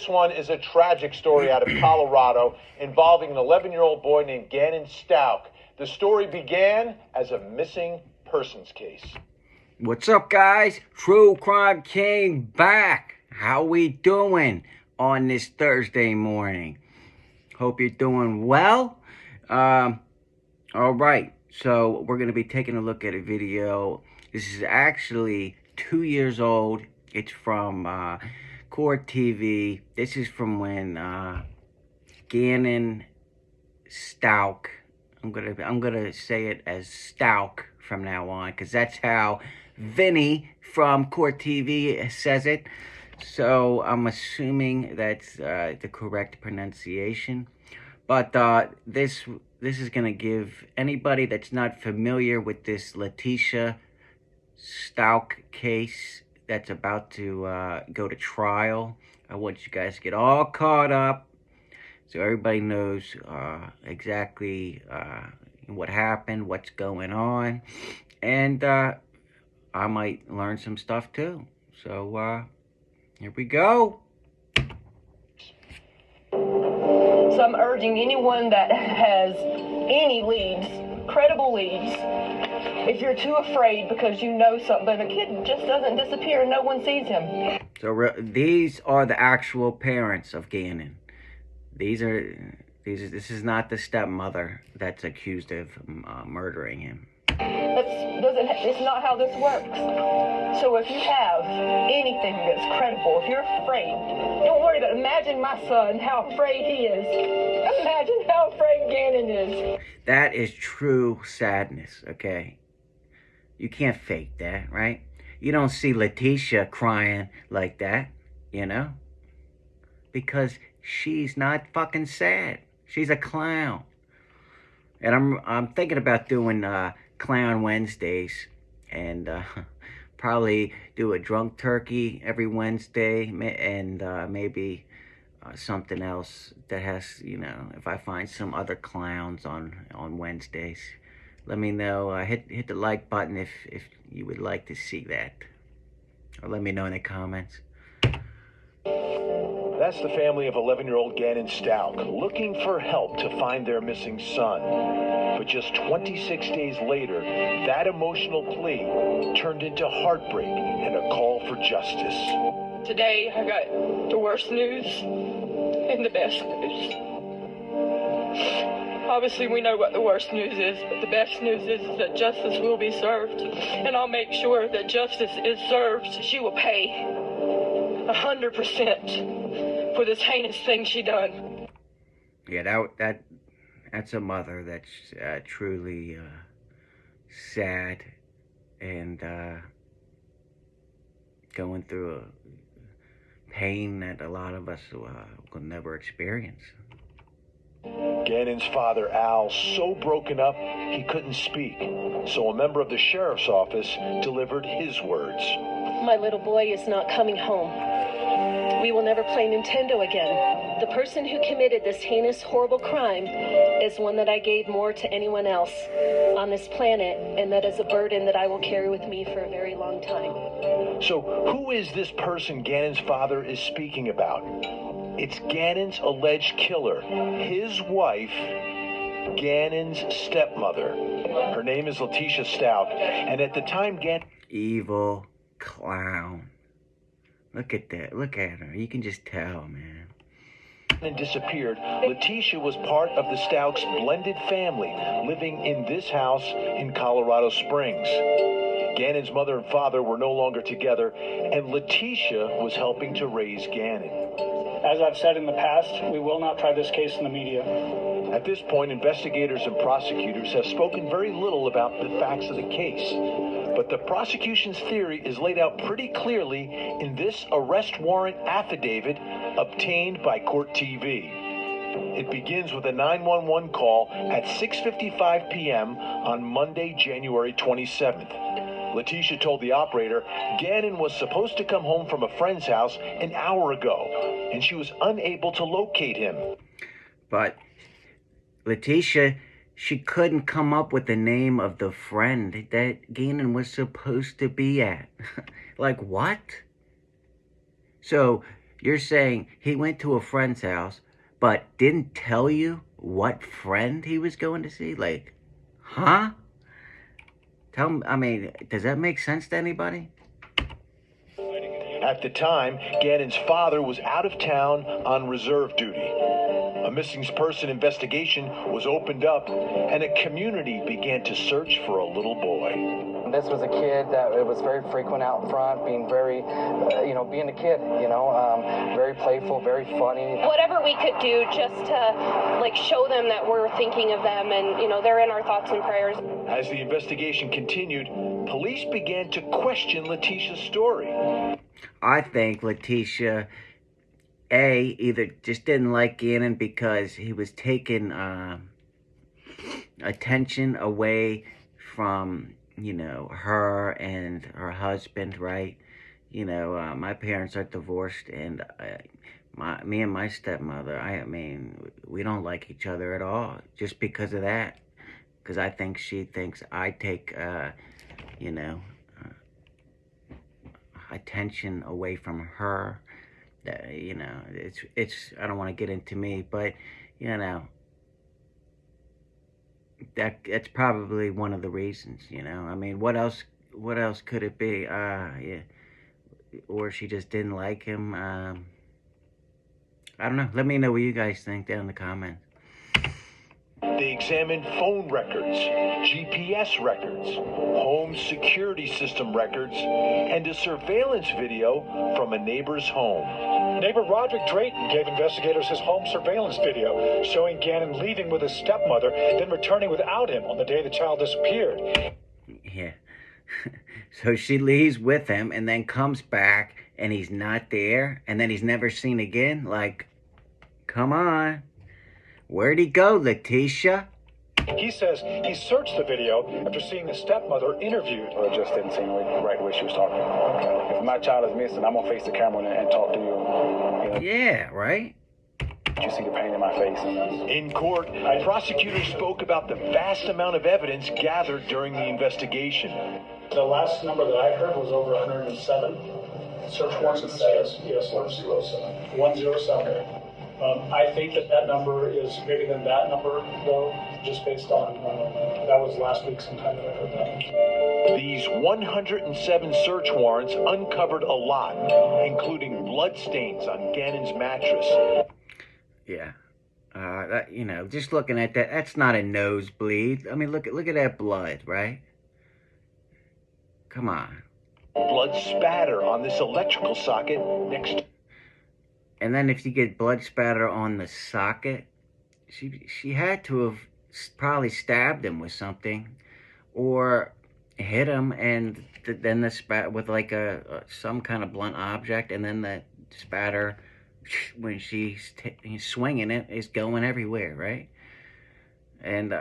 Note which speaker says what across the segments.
Speaker 1: This one is a tragic story out of Colorado involving an 11-year-old boy named Gannon Stauch. The story began as a missing persons case.
Speaker 2: What's up, guys? True Crime came back. How we doing on this Thursday morning? Hope you're doing well. All right, so we're going to be taking a look at a video. This is actually 2 years old. It's from Court TV. This is from when Gannon Stauch. I'm gonna say it as Stauch from now on, because that's how Vinny from Court TV says it. So I'm assuming that's the correct pronunciation. But this is gonna give anybody that's not familiar with this Letecia Stauch case that's about to go to trial. I want you guys to get all caught up so everybody knows exactly what happened, what's going on, and I might learn some stuff too. So here we go.
Speaker 3: So I'm urging anyone that has any leads, credible leads, if you're too afraid because you know something, the kid just doesn't disappear and no one sees him.
Speaker 2: So these are the actual parents of Gannon. This is not the stepmother that's accused of murdering him.
Speaker 3: It's not how this works. So if you have anything that's credible, if you're afraid, don't worry about it. Imagine my son, how afraid he is. Imagine how afraid Gannon is.
Speaker 2: That is true sadness, okay? You can't fake that, right? You don't see Letecia crying like that, you know? Because she's not fucking sad. She's a clown. And I'm thinking about doing Clown Wednesdays, and probably do a drunk turkey every Wednesday, and maybe something else that has, you know, if I find some other clowns on Wednesdays. Let me know. Hit the like button if you would like to see that, or let me know in the comments.
Speaker 1: That's the family of 11-year-old Gannon Stauch looking for help to find their missing son. But just 26 days later, that emotional plea turned into heartbreak and a call for justice.
Speaker 3: Today, I got the worst news and the best news. Obviously, we know what the worst news is, but the best news is that justice will be served. And I'll make sure that justice is served. She will pay 100% for this heinous thing she done.
Speaker 2: Yeah, that's a mother that's truly sad and going through a pain that a lot of us will never experience.
Speaker 1: Gannon's father, Al, so broken up he couldn't speak. So a member of the sheriff's office delivered his words.
Speaker 4: My little boy is not coming home. We will never play Nintendo again. The person who committed this heinous, horrible crime is one that I gave more to anyone else on this planet, and that is a burden that I will carry with me for a very long time.
Speaker 1: So who is this person Gannon's father is speaking about? It's Gannon's alleged killer, his wife, Gannon's stepmother. Her name is Letecia Stauch, and at the time
Speaker 2: Evil clown. Look at that. Look at her. You can just tell, man.
Speaker 1: Gannon disappeared, Letecia was part of the Stauch's blended family living in this house in Colorado Springs. Gannon's mother and father were no longer together, and Letecia was helping to raise Gannon.
Speaker 5: As I've said in the past, we will not try this case in the media.
Speaker 1: At this point, investigators and prosecutors have spoken very little about the facts of the case. But the prosecution's theory is laid out pretty clearly in this arrest warrant affidavit obtained by Court TV. It begins with a 911 call at 6:55 p.m. on Monday, January 27th. Letecia told the operator Gannon was supposed to come home from a friend's house an hour ago, and she was unable to locate him.
Speaker 2: But Letecia, she couldn't come up with the name of the friend that Gannon was supposed to be at. Like, what? So You're saying he went to a friend's house, but didn't tell you what friend he was going to see? Like, huh? Tell me, I mean, does that make sense to anybody?
Speaker 1: At the time, Gannon's father was out of town on reserve duty. A missing person investigation was opened up, and a community began to search for a little boy.
Speaker 6: This was a kid that it was very frequent out front, being very, being a kid, very playful, very funny.
Speaker 7: Whatever we could do just to, show them that we're thinking of them and, they're in our thoughts and prayers.
Speaker 1: As the investigation continued, police began to question Letecia's story.
Speaker 2: I think Letecia, either just didn't like Gannon because he was taking attention away from, her and her husband, right? My parents are divorced, and me and my stepmother, we don't like each other at all, just because of that. Because I think she thinks I take, attention away from her. It's I don't want to get into me, but that's probably one of the reasons. What else could it be? Yeah, or she just didn't like him. I don't know. Let me know what you guys think down in the comments.
Speaker 1: They examined phone records, GPS records, home security system records, and a surveillance video from a neighbor's home.
Speaker 8: Neighbor Roderick Drayton gave investigators his home surveillance video showing Gannon leaving with his stepmother, then returning without him on the day the child disappeared.
Speaker 2: Yeah. So she leaves with him and then comes back and he's not there, and then he's never seen again? Like, come on. Where'd he go, Letecia?
Speaker 8: He says he searched the video after seeing the stepmother interviewed.
Speaker 9: Well, it just didn't seem right the way she was talking. Okay. If my child is missing, I'm gonna face the camera and talk to you.
Speaker 2: Yeah, right?
Speaker 9: You see the pain in my face.
Speaker 1: In court, prosecutors spoke about the vast amount of evidence gathered during the investigation.
Speaker 5: The last number that I heard was over 107 search warrants in the state. Yes, 107. 107. I think that number is bigger than that number, though, just based on, that was last week sometime that I heard that.
Speaker 1: These 107 search warrants uncovered a lot, including bloodstains on Gannon's mattress.
Speaker 2: Yeah. Just looking at that, that's not a nosebleed. I mean, look at that blood, right? Come on.
Speaker 1: Blood spatter on this electrical socket next to...
Speaker 2: And then if you get blood spatter on the socket, she had to have probably stabbed him with something, or hit him, and then the spat with like some kind of blunt object, and then the spatter when she's swinging it is going everywhere, right? And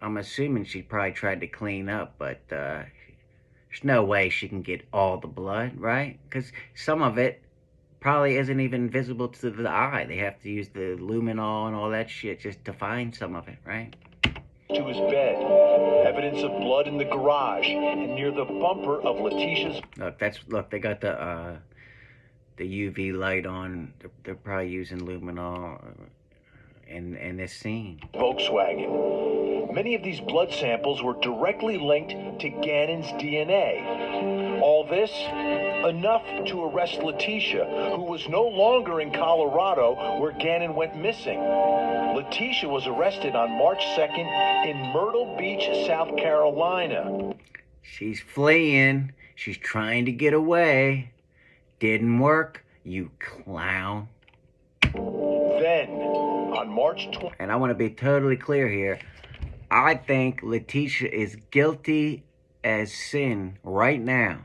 Speaker 2: I'm assuming she probably tried to clean up, but there's no way she can get all the blood, right? Because some of it probably isn't even visible to the eye. They have to use the luminol and all that shit just to find some of it, right?
Speaker 1: To his bed. Evidence of blood in the garage and near the bumper of Letecia's...
Speaker 2: Look, they got the UV light on. They're probably using luminol in this scene.
Speaker 1: Volkswagen. Many of these blood samples were directly linked to Gannon's DNA. All this, enough to arrest Letecia, who was no longer in Colorado, where Gannon went missing. Letecia was arrested on March 2nd in Myrtle Beach, South Carolina.
Speaker 2: She's fleeing. She's trying to get away. Didn't work, you clown.
Speaker 1: Then, on March 20th...
Speaker 2: And I want to be totally clear here. I think Letecia is guilty as sin right now,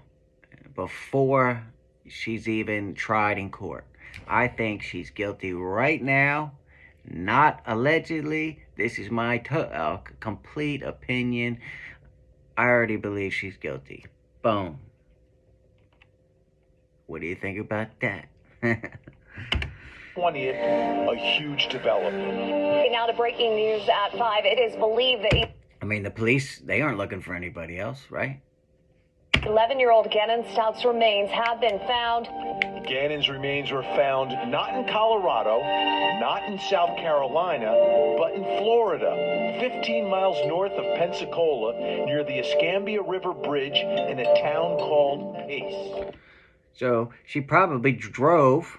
Speaker 2: before she's even tried in court. I think she's guilty right now, not allegedly. This is my complete opinion. I already believe she's guilty. Boom. What do you think about that?
Speaker 1: 20th, a huge development.
Speaker 10: Now to breaking news at 5. It is believed that...
Speaker 2: The police, they aren't looking for anybody else, right?
Speaker 10: 11-year-old Gannon Stauch's remains have been found.
Speaker 1: Gannon's remains were found not in Colorado, not in South Carolina, but in Florida, 15 miles north of Pensacola, near the Escambia River Bridge in a town called Pace.
Speaker 2: So she probably drove,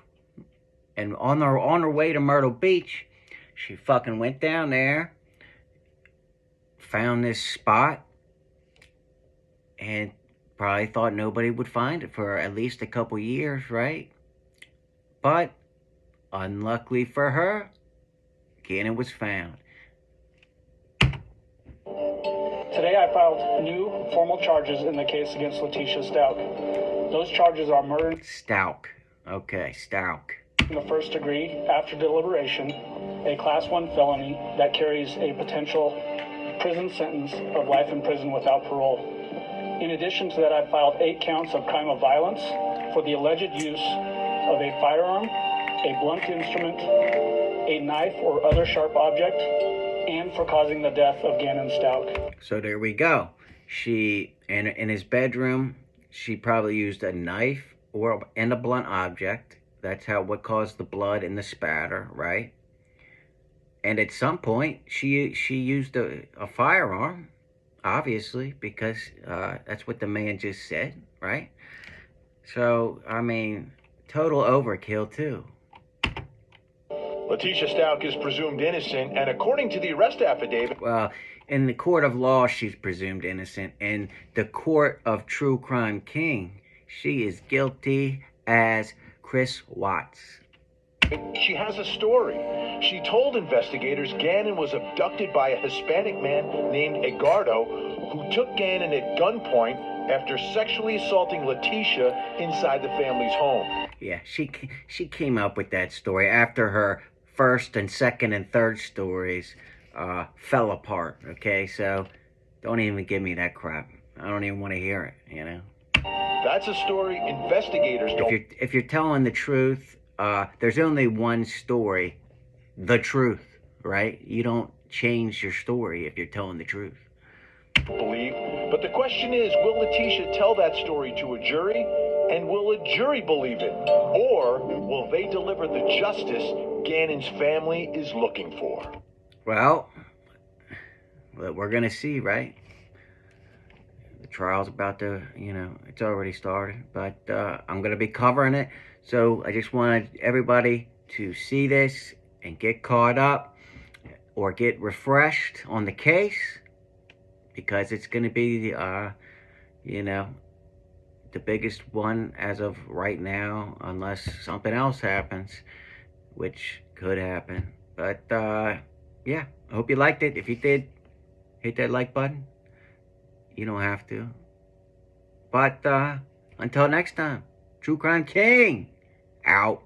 Speaker 2: and on her way to Myrtle Beach, she fucking went down there, found this spot, and probably thought nobody would find it for at least a couple years, right? But, unluckily for her, Gannon was found.
Speaker 5: Today I filed new formal charges in the case against Letecia Stauch. Those charges are murder
Speaker 2: Stauch. Okay, Stauch.
Speaker 5: in the first degree after deliberation, a Class 1 felony that carries a potential prison sentence of life in prison without parole. In addition to that, I filed 8 counts of crime of violence for the alleged use of a firearm, a blunt instrument, a knife or other sharp object, and for causing the death of Gannon Stauch.
Speaker 2: So there we go. She, in his bedroom, she probably used a knife and a blunt object. That's what caused the blood and the spatter, right? And at some point, she used a firearm, obviously, because that's what the man just said, right? So, I mean, total overkill, too.
Speaker 1: Letecia Stauch is presumed innocent, and according to the arrest affidavit...
Speaker 2: Well, in the court of law, she's presumed innocent. In the court of true crime king, she is guilty as Chris Watts.
Speaker 1: She has a story. She told investigators Gannon was abducted by a Hispanic man named Edgardo, who took Gannon at gunpoint after sexually assaulting Letecia inside the family's home.
Speaker 2: Yeah, she came up with that story after her first and second and third stories fell apart, okay? So don't even give me that crap. I don't even want to hear it, you know?
Speaker 1: That's a story investigators don't...
Speaker 2: If you're telling the truth, there's only one story, the truth, right? You don't change your story if you're telling the truth.
Speaker 1: Believe. But the question is, will Letecia tell that story to a jury? And will a jury believe it? Or will they deliver the justice Gannon's family is looking for?
Speaker 2: Well, we're going to see, right? The trial's about to, it's already started. But I'm going to be covering it. So I just wanted everybody to see this and get caught up or get refreshed on the case. Because it's going to be, the biggest one as of right now, unless something else happens, which could happen. But, yeah, I hope you liked it. If you did, hit that like button. You don't have to. But, until next time, True Crime King, out.